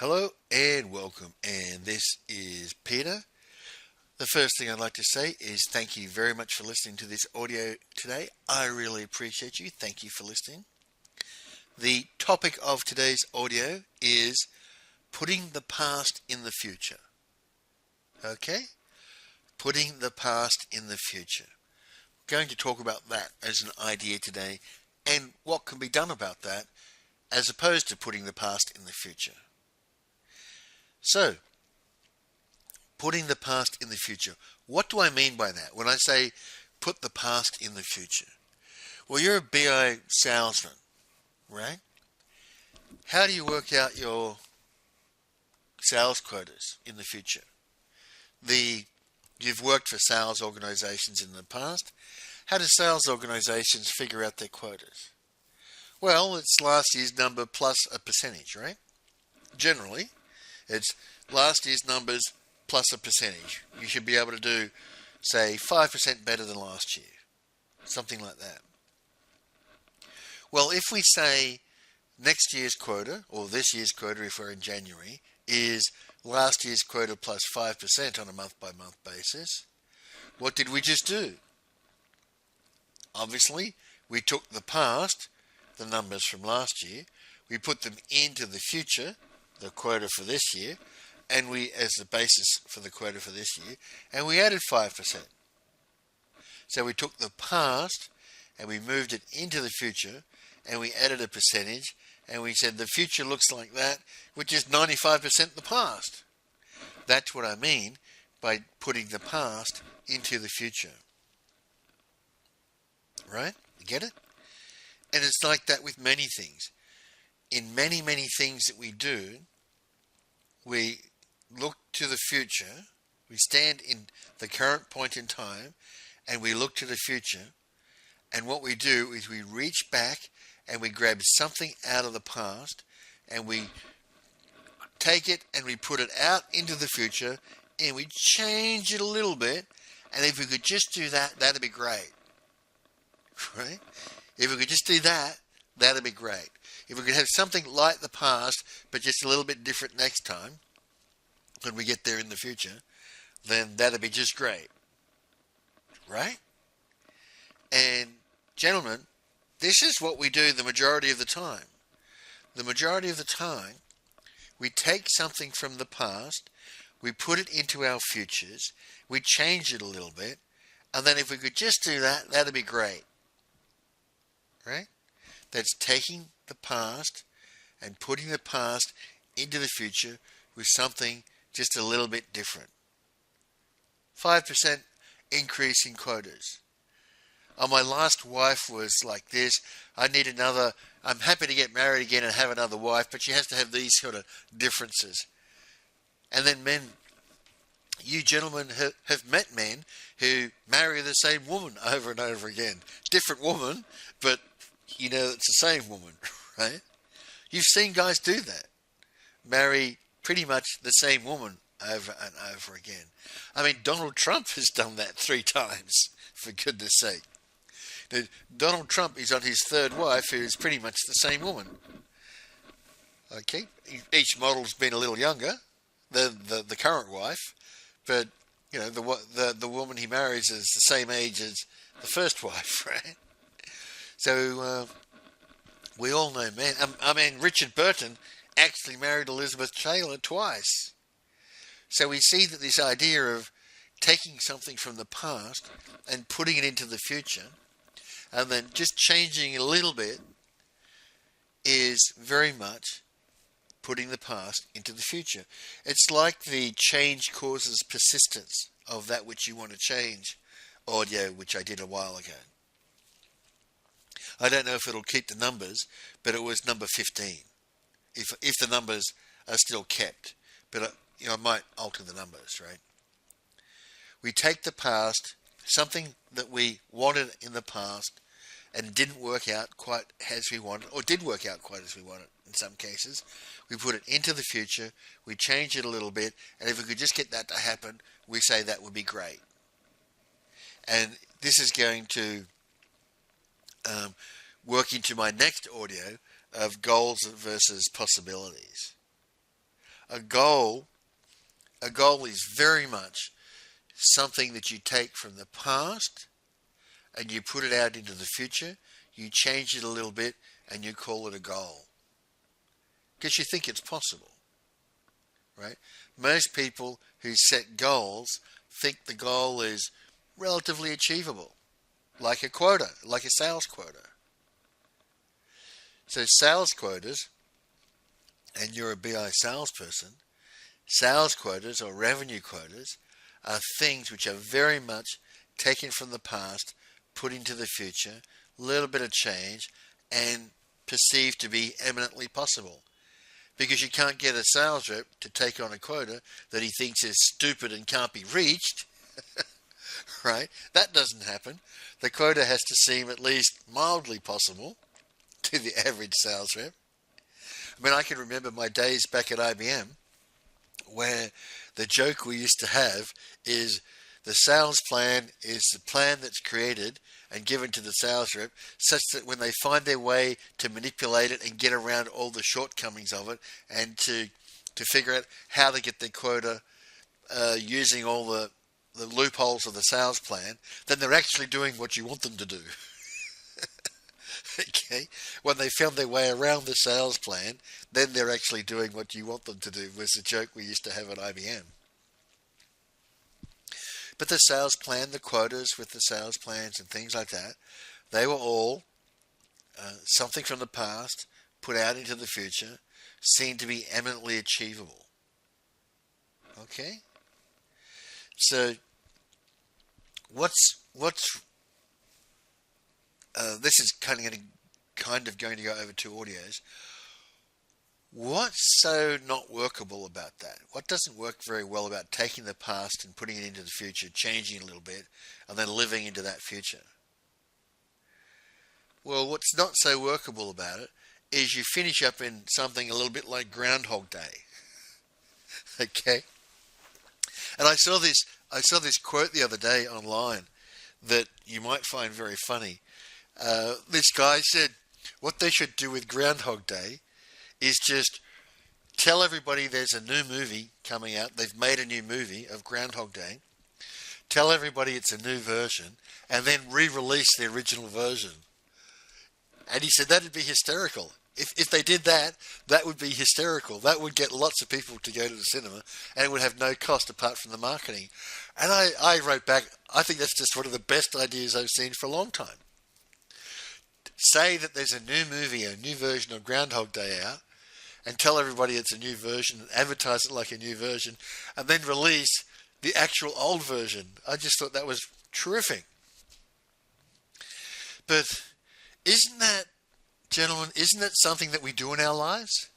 Hello and welcome, and this is Peter. The first thing I'd like to say is thank you very much for listening to this audio today. I really appreciate you. Thank you for listening. The topic of today's audio is putting the past in the future. Okay? Putting the past in the future. We're going to talk about that as an idea today and what can be done about that as opposed to putting the past in the future. So, putting the past in the future. What do I mean by that when I say put the past in the future? Well, you're a BI salesman, right? How do you work out your sales quotas in the future? You've worked for sales organizations in the past. How do sales organizations figure out their quotas? Well, it's last year's number plus a percentage, right? Generally, it's last year's numbers plus a percentage. You should be able to do, say, 5% better than last year. Something like that. Well, if we say next year's quota, or this year's quota if we're in January, is last year's quota plus 5% on a month-by-month basis, what did we just do? Obviously, we took the past, the numbers from last year, we put them into the future, the quota for this year, and we, as the basis for the quota for this year, and we added 5%. So we took the past and we moved it into the future and we added a percentage and we said the future looks like that, which is 95% the past. That's what I mean by putting the past into the future. Right? You get it? And it's like that with many things. In many, many things that we do, we look to the future, we stand in the current point in time, and we look to the future, and what we do is we reach back and we grab something out of the past, and we take it and we put it out into the future, and we change it a little bit, and if we could just do that, that'd be great. Right? If we could just do that, that'd be great. If we could have something like the past, but just a little bit different next time, when we get there in the future, then that'd be just great. Right? And gentlemen, this is what we do the majority of the time. The majority of the time, we take something from the past, we put it into our futures, we change it a little bit, and then if we could just do that, that'd be great. Right? That's taking the past and putting the past into the future with something just a little bit different. 5% increase in quotas. Oh, my last wife was like this. I need another. I'm happy to get married again and have another wife, but she has to have these sort of differences. And then men, you gentlemen have met men who marry the same woman over and over again. Different woman, but you know it's the same woman, right? You've seen guys do that. Marry pretty much the same woman over and over again. I mean, Donald Trump has done that 3 times, for goodness sake. Now, Donald Trump is on his 3rd wife, who is pretty much the same woman. Okay? Each model's been a little younger than the current wife, but you know the woman he marries is the same age as the first wife, right? So we all know, man. I mean, Richard Burton actually married Elizabeth Taylor twice. So we see that this idea of taking something from the past and putting it into the future, and then just changing it a little bit, is very much putting the past into the future. It's like the change causes persistence of that which you want to change audio, which I did a while ago. I don't know if it'll keep the numbers, but it was number 15. If the numbers are still kept, but I might alter the numbers, right? We take the past, something that we wanted in the past and didn't work out quite as we wanted, or did work out quite as we wanted in some cases. We put it into the future, we change it a little bit, and if we could just get that to happen, we say that would be great. And this is going to work into my next audio of goals versus possibilities. A goal is very much something that you take from the past and you put it out into the future. You change it a little bit and you call it a goal because you think it's possible, right? Most people who set goals think the goal is relatively achievable, like a quota, like a sales quota. So sales quotas, and you're a BI salesperson, sales quotas or revenue quotas are things which are very much taken from the past, put into the future, a little bit of change, and perceived to be eminently possible. Because you can't get a sales rep to take on a quota that he thinks is stupid and can't be reached, right? That doesn't happen. The quota has to seem at least mildly possible to the average sales rep. I mean, I can remember my days back at IBM where the joke we used to have is the sales plan is the plan that's created and given to the sales rep such that when they find their way to manipulate it and get around all the shortcomings of it and to figure out how to get their quota using all the loopholes of the sales plan, then they're actually doing what you want them to do. Okay, when they found their way around the sales plan, then they're actually doing what you want them to do, was the joke we used to have at IBM. But the sales plan, the quotas with the sales plans and things like that, they were all something from the past put out into the future, seemed to be eminently achievable. Okay? So, this is kind of going to go over two audios. What's so not workable about that? What doesn't work very well about taking the past and putting it into the future, changing it a little bit, and then living into that future? Well, what's not so workable about it is you finish up in something a little bit like Groundhog Day. Okay? And I saw this quote the other day online that you might find very funny. This guy said what they should do with Groundhog Day is just tell everybody there's a new movie coming out. They've made a new movie of Groundhog Day. Tell everybody it's a new version and then re-release the original version. And he said that'd be hysterical. If they did that, that would be hysterical. That would get lots of people to go to the cinema and it would have no cost apart from the marketing. And I wrote back, I think that's just one of the best ideas I've seen for a long time. Say that there's a new movie, a new version of Groundhog Day out, and tell everybody it's a new version, advertise it like a new version, and then release the actual old version. I just thought that was terrific. But isn't that, gentlemen, isn't that something that we do in our lives?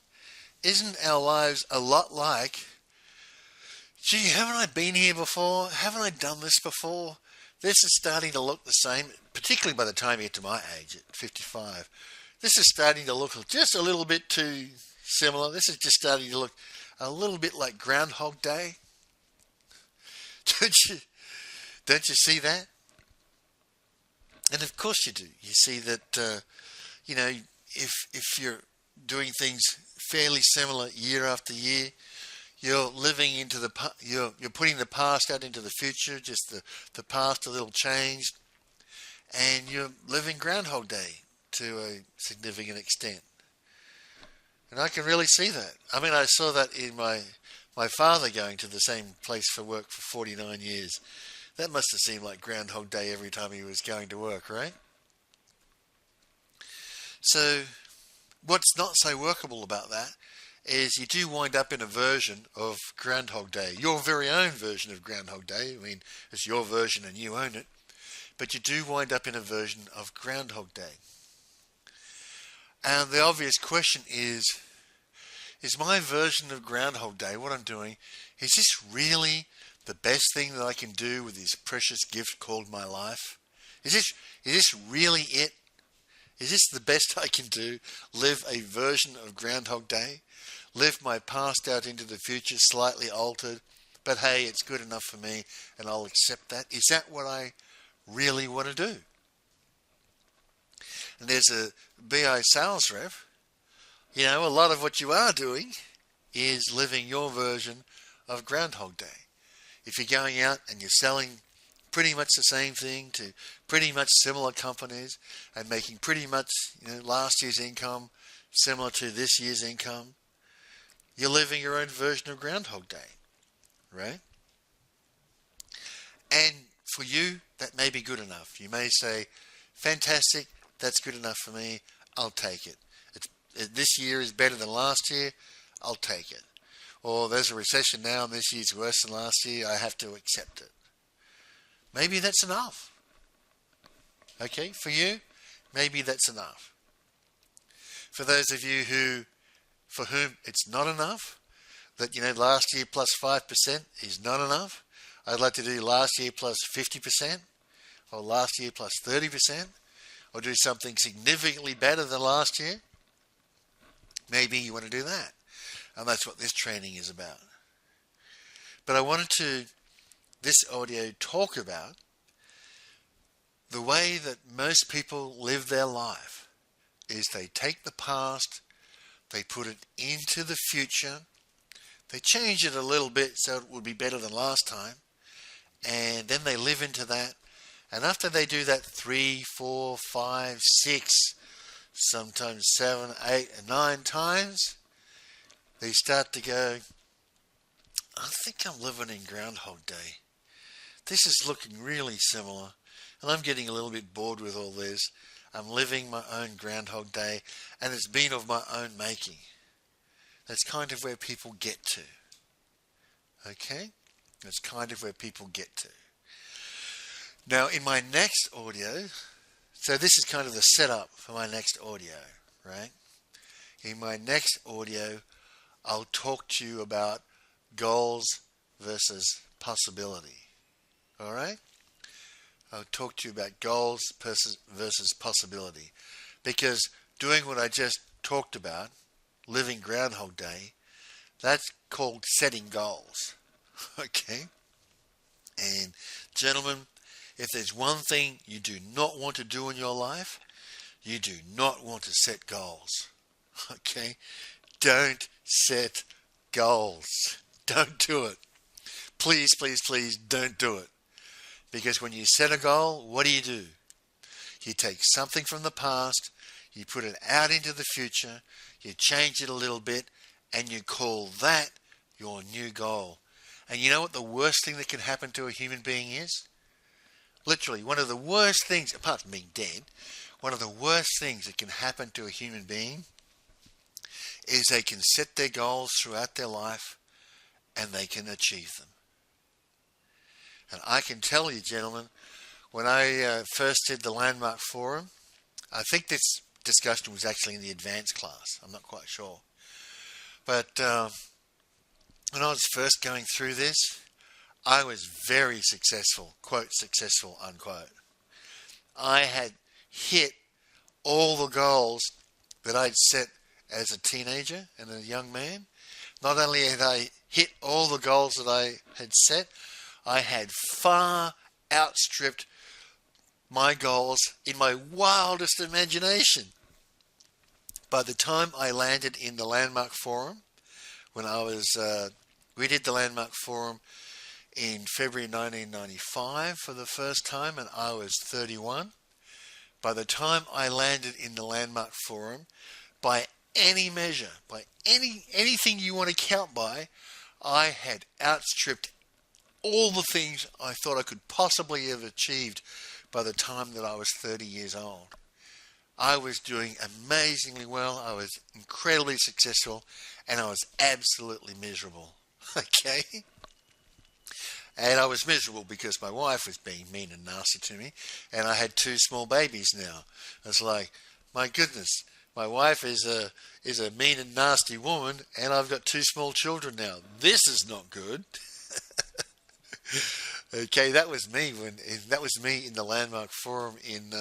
Isn't our lives a lot like, gee, haven't I been here before? Haven't I done this before? This is starting to look the same, particularly by the time you get to my age at 55. This is starting to look just a little bit too similar. This is just starting to look a little bit like Groundhog Day. Don't you see that? And of course you do. You see that, if you're doing things fairly similar year after year, you're living into you're putting the past out into the future, just the past a little changed, and you're living Groundhog Day to a significant extent. And I can really see that. I mean, I saw that in my father going to the same place for work for 49 years. That must have seemed like Groundhog Day every time he was going to work, right? So what's not so workable about that is you do wind up in a version of Groundhog Day, your very own version of Groundhog Day. I mean, it's your version and you own it, but you do wind up in a version of Groundhog Day. And the obvious question is my version of Groundhog Day, what I'm doing, is this really the best thing that I can do with this precious gift called my life? Is this really it? Is this the best I can do? Live a version of Groundhog Day? Live my past out into the future, slightly altered, but hey, it's good enough for me and I'll accept that. Is that what I really want to do? And there's a BI sales rep. A lot of what you are doing is living your version of Groundhog Day. If you're going out and you're selling pretty much the same thing to pretty much similar companies and making pretty much last year's income similar to this year's income, you're living your own version of Groundhog Day, right? And for you, that may be good enough. You may say, fantastic, that's good enough for me, I'll take it. This year is better than last year, I'll take it. Or there's a recession now and this year's worse than last year, I have to accept it. Maybe that's enough. Okay, for you, maybe that's enough. For those of you for whom it's not enough, that last year plus 5% is not enough, I'd like to do last year plus 50%, or last year plus 30%, or do something significantly better than last year. Maybe you want to do that. And that's what this training is about. But I wanted to, this audio, talk about the way that most people live their life is they take the past, they put it into the future, they change it a little bit so it will be better than last time, and then they live into that. And after they do that 3, 4, 5, 6, sometimes 7, 8, and 9 times, they start to go, I think I'm living in Groundhog Day. This is looking really similar, and I'm getting a little bit bored with all this. I'm living my own Groundhog Day, and it's been of my own making. That's kind of where people get to. Okay? That's kind of where people get to. Now, in my next audio, so this is kind of the setup for my next audio, right? In my next audio, I'll talk to you about goals versus possibility. All right? I'll talk to you about goals versus possibility. Because doing what I just talked about, living Groundhog Day, that's called setting goals. Okay? And gentlemen, if there's one thing you do not want to do in your life, you do not want to set goals. Okay? Don't set goals. Don't do it. Please, please, please don't do it. Because when you set a goal, what do? You take something from the past, you put it out into the future, you change it a little bit, and you call that your new goal. And you know what the worst thing that can happen to a human being is? Literally, one of the worst things, apart from being dead, one of the worst things that can happen to a human being is they can set their goals throughout their life and they can achieve them. And I can tell you, gentlemen, when I first did the Landmark Forum, I think this discussion was actually in the advanced class. I'm not quite sure. But when I was first going through this, I was very successful, quote, successful, unquote. I had hit all the goals that I'd set as a teenager and a young man. Not only had I hit all the goals that I had set, I had far outstripped my goals in my wildest imagination. By the time I landed in the Landmark Forum, when we did the Landmark Forum in February 1995 for the first time, and I was 31. By the time I landed in the Landmark Forum, by any measure, by anything you want to count by, I had outstripped all the things I thought I could possibly have achieved by the time that I was 30 years old. I was doing amazingly well, I was incredibly successful, and I was absolutely miserable. Okay? And I was miserable because my wife was being mean and nasty to me, and I had 2 small babies now. It's like, my goodness, my wife is a mean and nasty woman, and I've got 2 small children now. This is not good. Okay, that was me in the Landmark Forum in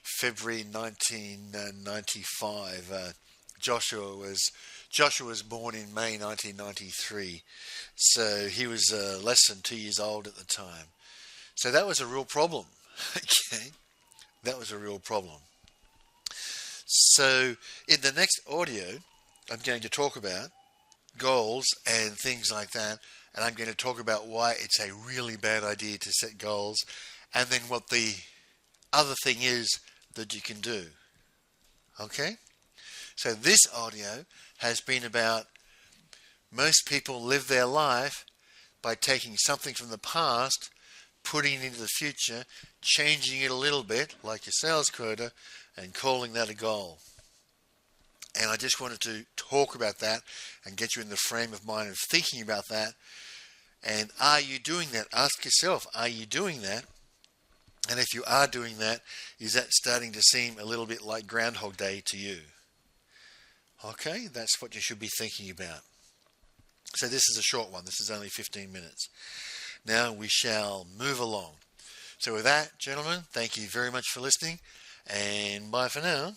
February 1995. Joshua was born in May 1993, so he was less than 2 years old at the time. So that was a real problem. Okay, that was a real problem. So in the next audio, I'm going to talk about goals and things like that. And I'm going to talk about why it's a really bad idea to set goals, and then what the other thing is that you can do. Okay? So this audio has been about most people live their life by taking something from the past, putting it into the future, changing it a little bit, like your sales quota, and calling that a goal. And I just wanted to talk about that and get you in the frame of mind of thinking about that. And are you doing that? Ask yourself, are you doing that? And if you are doing that, is that starting to seem a little bit like Groundhog Day to you? Okay, that's what you should be thinking about. So this is a short one. This is only 15 minutes. Now we shall move along. So with that, gentlemen, thank you very much for listening, and bye for now.